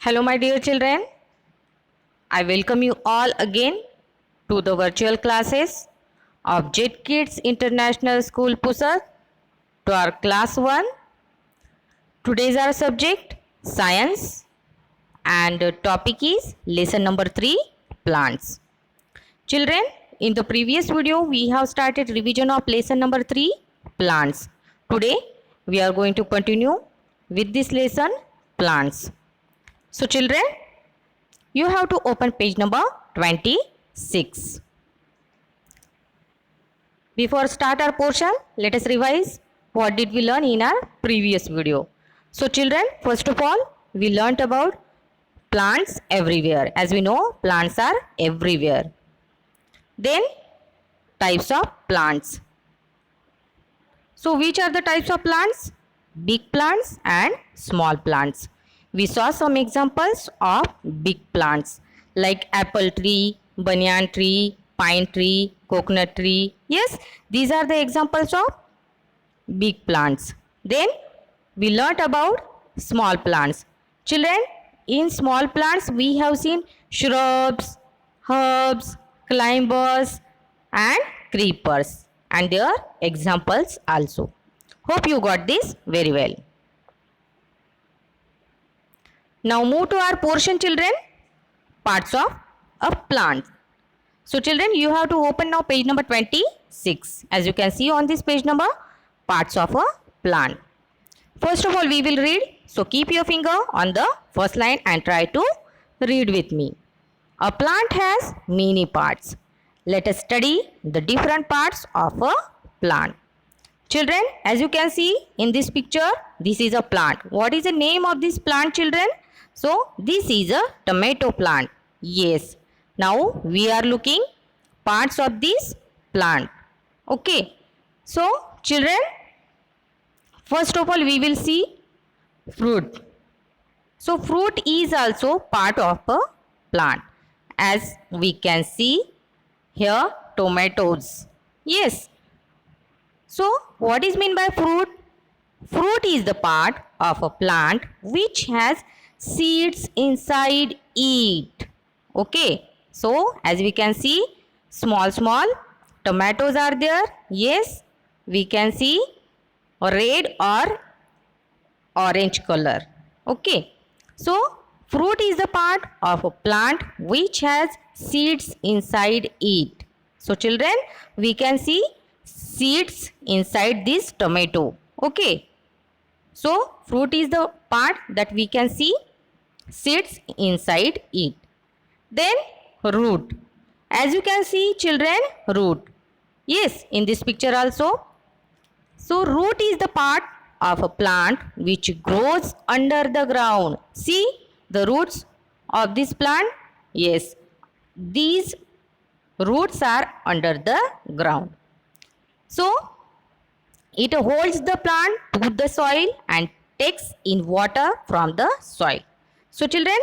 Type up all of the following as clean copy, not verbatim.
Hello, my dear children. I welcome you all again to the virtual classes of Jet Kids International School Pusat to our class 1. Today's our subject science and topic is lesson number 3 plants. Children, in the previous video we have started revision of lesson number 3 plants. Today we are going to continue with this lesson plants. So children, you have to open page number 26. Before start our portion, let us revise what did we learn in our previous video. So children, first of all, we learnt about plants everywhere. As we know, plants are everywhere. Then types of plants. So which are the types of plants? Big plants and small plants. We saw some examples of big plants like apple tree, banyan tree, pine tree, coconut tree. Yes, these are the examples of big plants. Then we learnt about small plants. Children, in small plants we have seen shrubs, herbs, climbers and creepers and their examples also. Hope you got this very well. Now move to our portion, children, parts of a plant. So children, you have to open now page number 26. As you can see on this page number, parts of a plant. First of all, we will read. So keep your finger on the first line and try to read with me. A plant has many parts. Let us study the different parts of a plant. Children, as you can see in this picture, this is a plant. What is the name of this plant, children? So this is a tomato plant. Yes. Now we are looking parts of this plant. Okay. So children, first of all we will see fruit. So fruit is also part of a plant. As we can see here, tomatoes. Yes. So what is meant by fruit? Fruit is the part of a plant which has seeds inside it. Okay. So as we can see, small tomatoes are there. Yes. We can see red or orange color. Okay. So fruit is the part of a plant which has seeds inside it. So children, we can see seeds inside this tomato. Okay. So fruit is the part that we can see seeds inside it. Then root. As you can see, children, root. Yes, in this picture also. So root is the part of a plant which grows under the ground. See the roots of this plant? Yes, these roots are under the ground. So it holds the plant to the soil and takes in water from the soil. So children,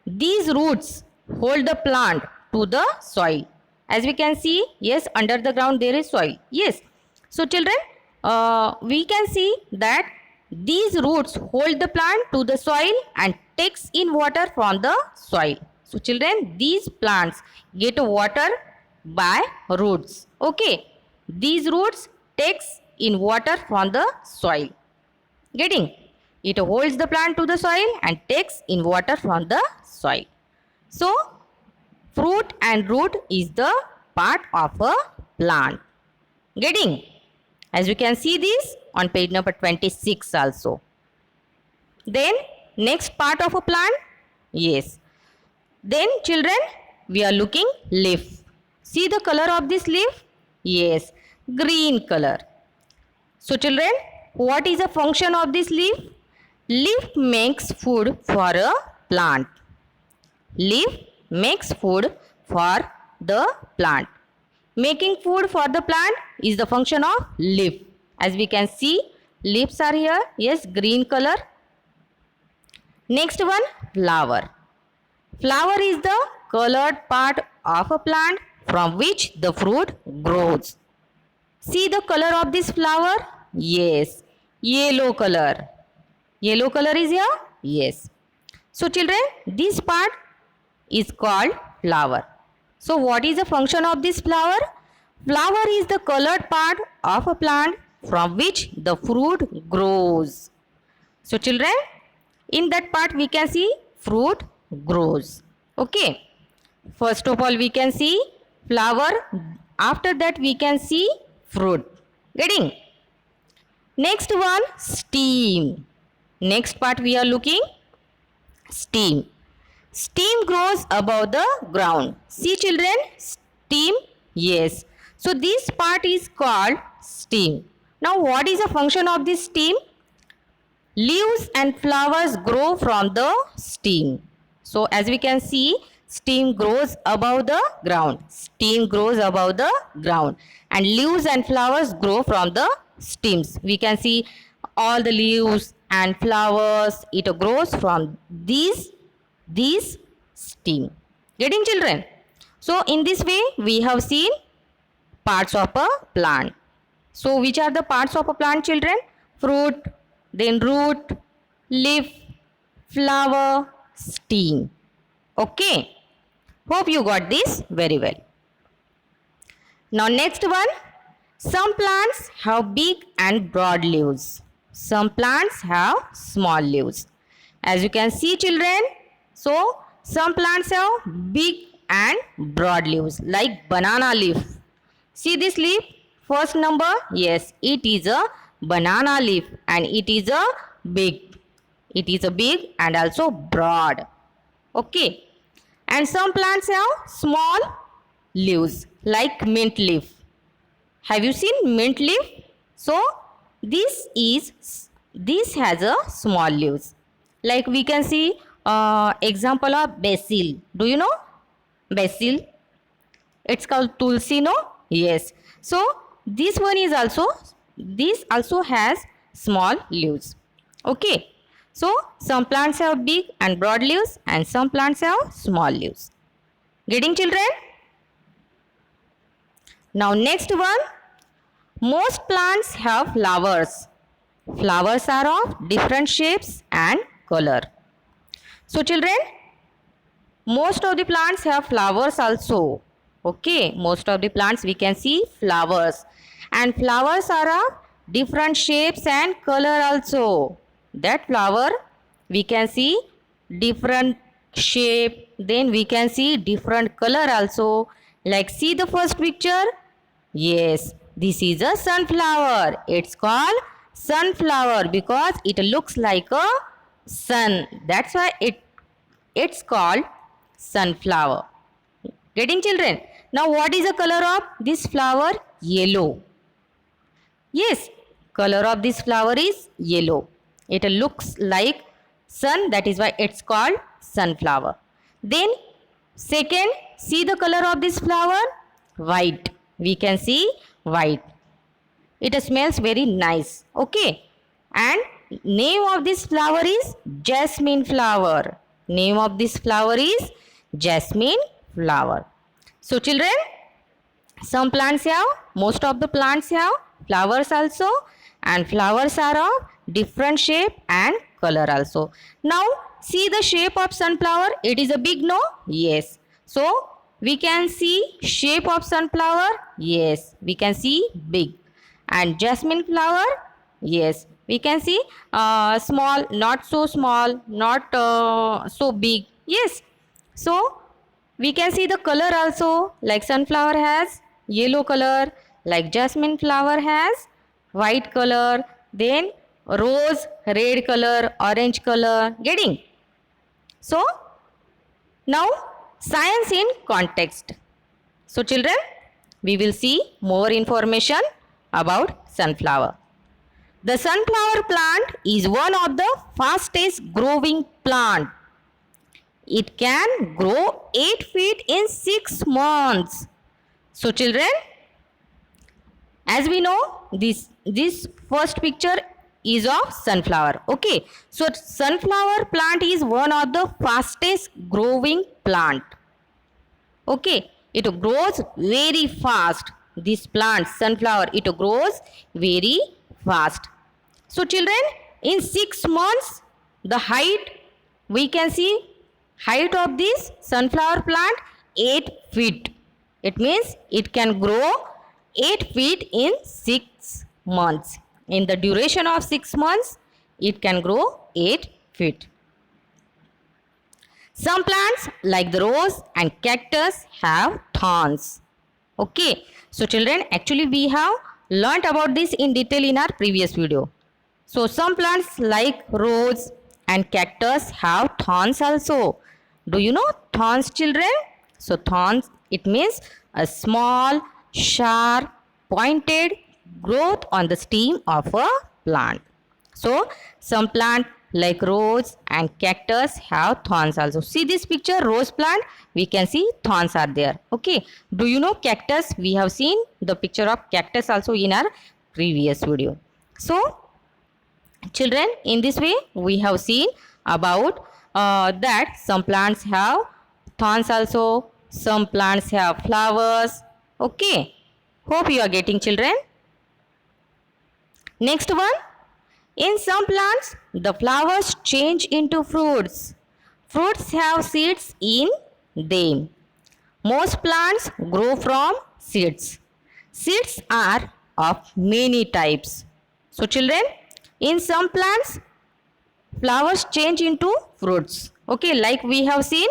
these roots hold the plant to the soil. As we can see, yes, under the ground there is soil. Yes. So children, we can see that these roots hold the plant to the soil and takes in water from the soil. So children, these plants get water by roots. Okay. These roots takes in water from the soil. Getting? It holds the plant to the soil and takes in water from the soil. So fruit and root is the part of a plant. Getting? As you can see this on page number 26 also. Then next part of a plant. Yes. Then children, we are looking leaf. See the color of this leaf? Yes, green color. So children, what is the function of this leaf? Leaf makes food for a plant. Leaf makes food for the plant. Making food for the plant is the function of leaf. As we can see, leaves are here. Yes, green color. Next one, flower. Flower is the colored part of a plant from which the fruit grows. See the color of this flower? Yes, yellow color. Yellow color is here? Yes. So children, this part is called flower. So what is the function of this flower? Flower is the colored part of a plant from which the fruit grows. So children, in that part we can see fruit grows. Okay. First of all we can see flower. After that we can see fruit. Getting? Next one, stem. Next part we are looking stem. Stem grows above the ground. See children, stem, yes. So this part is called stem. Now what is the function of this stem? Leaves and flowers grow from the stem. So as we can see, stem grows above the ground. Stem grows above the ground. And leaves and flowers grow from the stems. We can see all the leaves and flowers. It grows from these stem. Getting children? So in this way we have seen parts of a plant. So which are the parts of a plant children? Fruit, then root, leaf, flower, stem. Okay. Hope you got this very well. Now next one. Some plants have big and broad leaves. Some plants have small leaves. As you can see children, so some plants have big and broad leaves like banana leaf. See this leaf? First number, yes, it is a banana leaf and it is a big. It is a big and also broad. Okay. And some plants have small leaves like mint leaf. Have you seen mint leaf? So this has a small leaves. Like we can see example of basil. Do you know basil? It's called tulsi, no? Yes. So this also has small leaves. Okay. So some plants have big and broad leaves and some plants have small leaves. Getting children? Now next one. Most plants have flowers. Flowers are of different shapes and color. So children, most of the plants have flowers also. Okay, most of the plants we can see flowers. And flowers are of different shapes and color also. That flower we can see different shape, then we can see different color also. Like see the first picture? Yes, this is a sunflower. It's called sunflower because it looks like a sun. That's why it's called sunflower. Getting children? Now what is the color of this flower? Yellow. Yes, color of this flower is yellow. It looks like sun, that is why it's called sunflower. Then second, see the color of this flower? White. We can see white. It smells very nice. Okay. And name of this flower is jasmine flower. Name of this flower is jasmine flower. So children, some plants have, most of the plants have flowers also, and flowers are of different shape and color also. Now see the shape of sunflower. It is a big, no? Yes. So we can see shape of sunflower. Yes, we can see big. And jasmine flower. Yes, we can see small, not so small, not so big. Yes. So we can see the color also. Like sunflower has yellow color, like jasmine flower has white color, then rose red color, orange color. Getting? So now science in context. So children, we will see more information about sunflower. The sunflower plant is one of the fastest growing plant. It can grow 8 feet in 6 months. So children, as we know, this first picture is of sunflower. Okay. So sunflower plant is one of the fastest growing plant. Okay. It grows very fast. This plant, sunflower, it grows very fast. So children, in 6 months, the height We can see height of this sunflower plant 8 feet. It means it can grow 8 feet in 6 months. In the duration of 6 months, it can grow 8 feet. Some plants like the rose and cactus have thorns. Okay, so children, actually we have learnt about this in detail in our previous video. So some plants like rose and cactus have thorns also. Do you know thorns, children? So thorns, it means a small, sharp, pointed growth on the stem of a plant. So some plant like rose and cactus have thorns also. See this picture, rose plant, we can see thorns are there. Okay, do you know cactus? We have seen the picture of cactus also in our previous video. So children, in this way we have seen about that some plants have thorns also, some plants have flowers. Okay, hope you are getting, children. Next one, in some plants the flowers change into fruits. Fruits have seeds in them. Most plants grow from seeds. Seeds are of many types. So children, in some plants flowers change into fruits. Okay, like we have seen.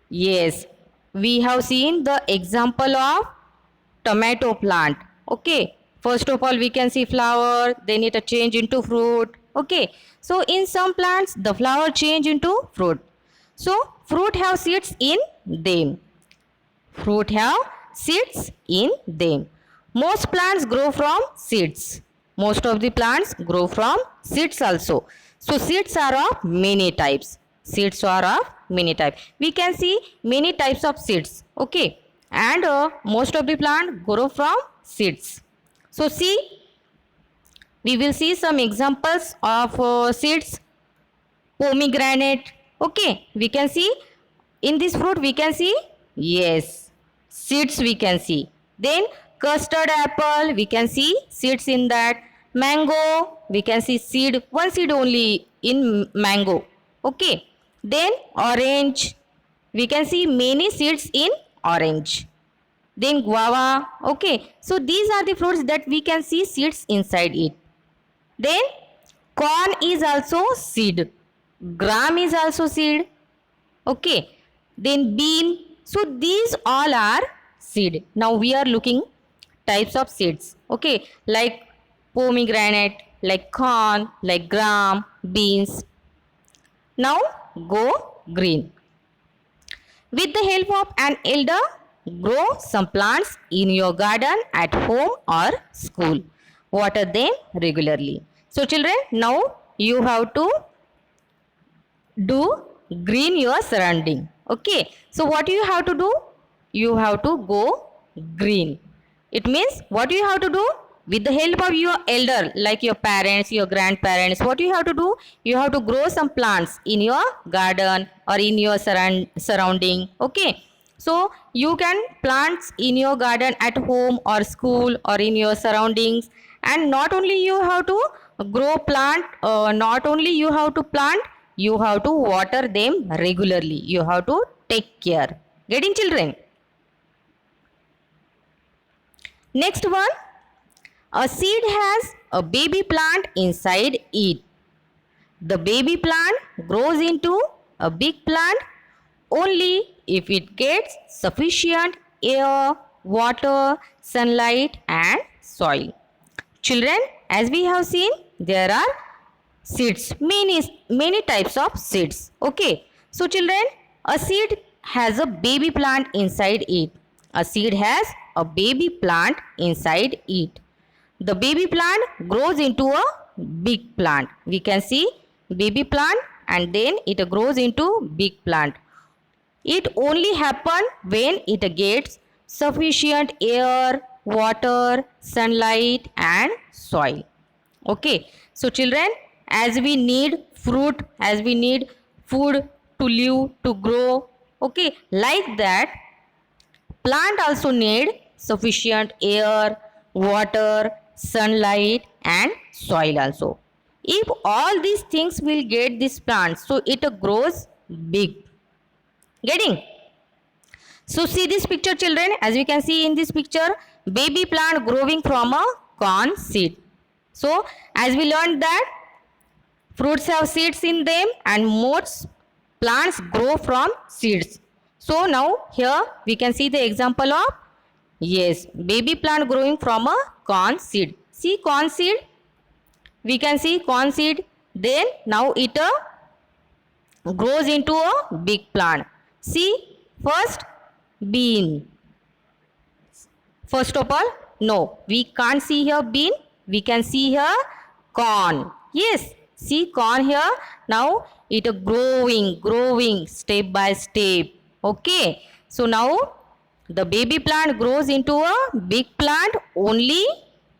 Yes, we have seen the example of tomato plant. Okay, first of all we can see flower, then it change into fruit. Okay, so in some plants the flower change into fruit. So fruit have seeds in them. Fruit have seeds in them. Most plants grow from seeds. Most of the plants grow from seeds also. So seeds are of many types. Seeds are of many types. We can see many types of seeds. Okay, and most of the plant grow from seeds. So see, we will see some examples of seeds. Pomegranate. Okay, we can see in this fruit we can see, yes, seeds we can see. Then custard apple, we can see seeds in that. Mango, we can see seed, one seed only in mango. Okay, then orange, we can see many seeds in orange. Then guava. Okay, so these are the fruits that we can see seeds inside it. Then corn is also seed, gram is also seed. Okay, then bean. So these all are seed. Now we are looking types of seeds. Okay, like pomegranate, like corn, like gram, beans. Now go green. With the help of an elder, grow some plants in your garden, at home or school. Water them regularly. So children, now you have to do green your surrounding. Okay, so what you have to do? You have to go green. It means what you have to do? With the help of your elder, like your parents, your grandparents, what you have to do? You have to grow some plants in your garden or in your surrounding. Okay, so you can plant in your garden, at home or school or in your surroundings. And not only you have to grow plant, not only you have to plant, you have to water them regularly. You have to take care. Getting, children? Next one, a seed has a baby plant inside it. The baby plant grows into a big plant only if it gets sufficient air, water, sunlight and soil. Children, as we have seen, there are seeds, many types of seeds. Okay, so children, a seed has a baby plant inside it. A seed has a baby plant inside it. The baby plant grows into a big plant. We can see baby plant and then it grows into big plant. It only happens when it gets sufficient air, water, sunlight and soil. Okay, so children, as we need fruit, as we need food to live, to grow, okay, like that, plant also need sufficient air, water, sunlight and soil also. if all these things will get this plant, so it grows big. Getting? So see this picture, children. As we can see in this picture, baby plant growing from a corn seed. So as we learned that fruits have seeds in them and most plants grow from seeds. So now here we can see the example of, yes, baby plant growing from a corn seed. See corn seed. We can see corn seed. Then now it grows into a big plant. See first bean. First of all, no, we can't see here bean. We can see here corn. Yes, see corn here. Now it growing step by step. Okay. So now the baby plant grows into a big plant only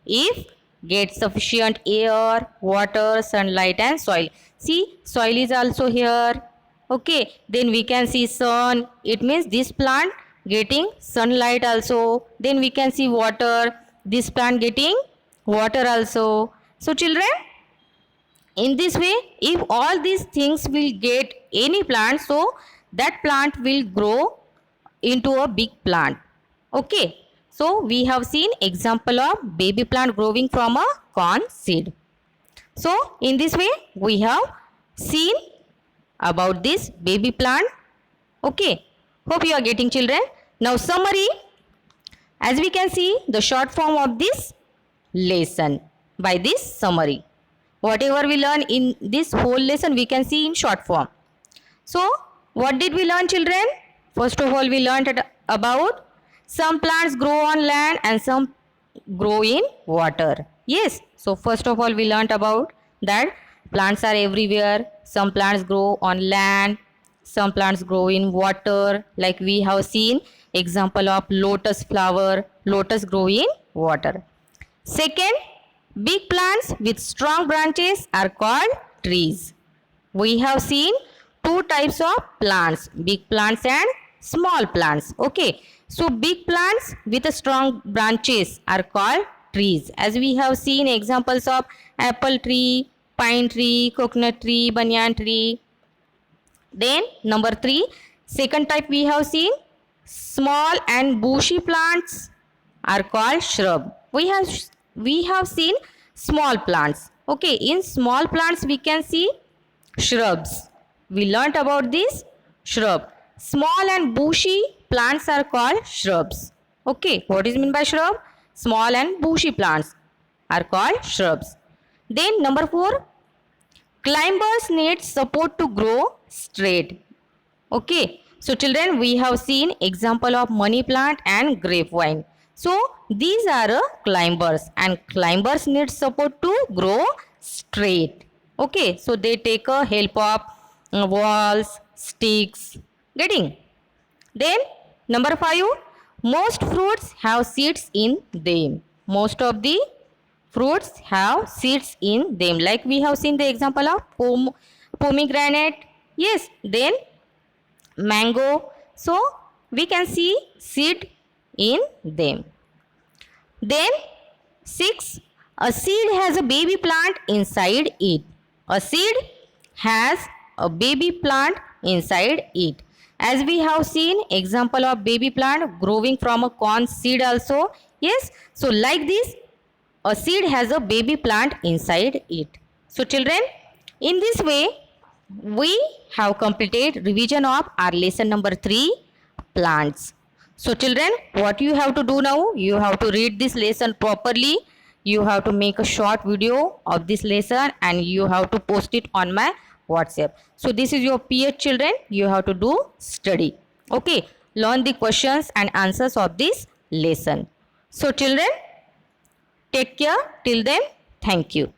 if gets sufficient air, water, sunlight and soil. See soil is also here. Okay. Then we can see sun. It means this plant getting sunlight also. Then we can see water. This plant getting water also. So children, in this way, if all these things will get any plant, so that plant will grow into a big plant. Okay. So we have seen example of baby plant growing from a corn seed. So in this way, we have seen about this baby plant. Okay. Hope you are getting, children. Now summary. As we can see the short form of this lesson by this summary. Whatever we learn in this whole lesson we can see in short form. So what did we learn, children? First of all, we learned about some plants grow on land and some grow in water. Yes. So first of all, we learned about that plants are everywhere. Some plants grow on land. Some plants grow in water. Like we have seen example of lotus flower. Lotus grow in water. Second, big plants with strong branches are called trees. We have seen two types of plants, big plants and small plants. Okay. So big plants with strong branches are called trees. As we have seen examples of apple tree, pine tree, coconut tree, banyan tree. Then number 3, second type we have seen small and bushy plants are called shrub. We have seen small plants. Okay, in small plants we can see shrubs. We learnt about this shrub. Small and bushy plants are called shrubs. Okay, what is meant by shrub? Small and bushy plants are called shrubs. Then number 4, climbers need support to grow straight. Okay, so children, we have seen example of money plant and grapevine. So these are climbers and climbers need support to grow straight. Okay, so they take a help of walls, sticks. Getting? Then number 5, most fruits have seeds in them. Most of the fruits have seeds in them. Like we have seen the example of pomegranate. Yes, then mango. So we can see seed in them. Then 6, a seed has a baby plant inside it. A seed has a baby plant inside it. As we have seen example of baby plant growing from a corn seed also. Yes, so like this a seed has a baby plant inside it. So children, in this way we have completed revision of our lesson number 3, plants. So children, what you have to do now, you have to read this lesson properly. You have to make a short video of this lesson and you have to post it on my WhatsApp. So this is your PH, children. You have to do study. Okay, learn the questions and answers of this lesson. So children, take care till then. Thank you.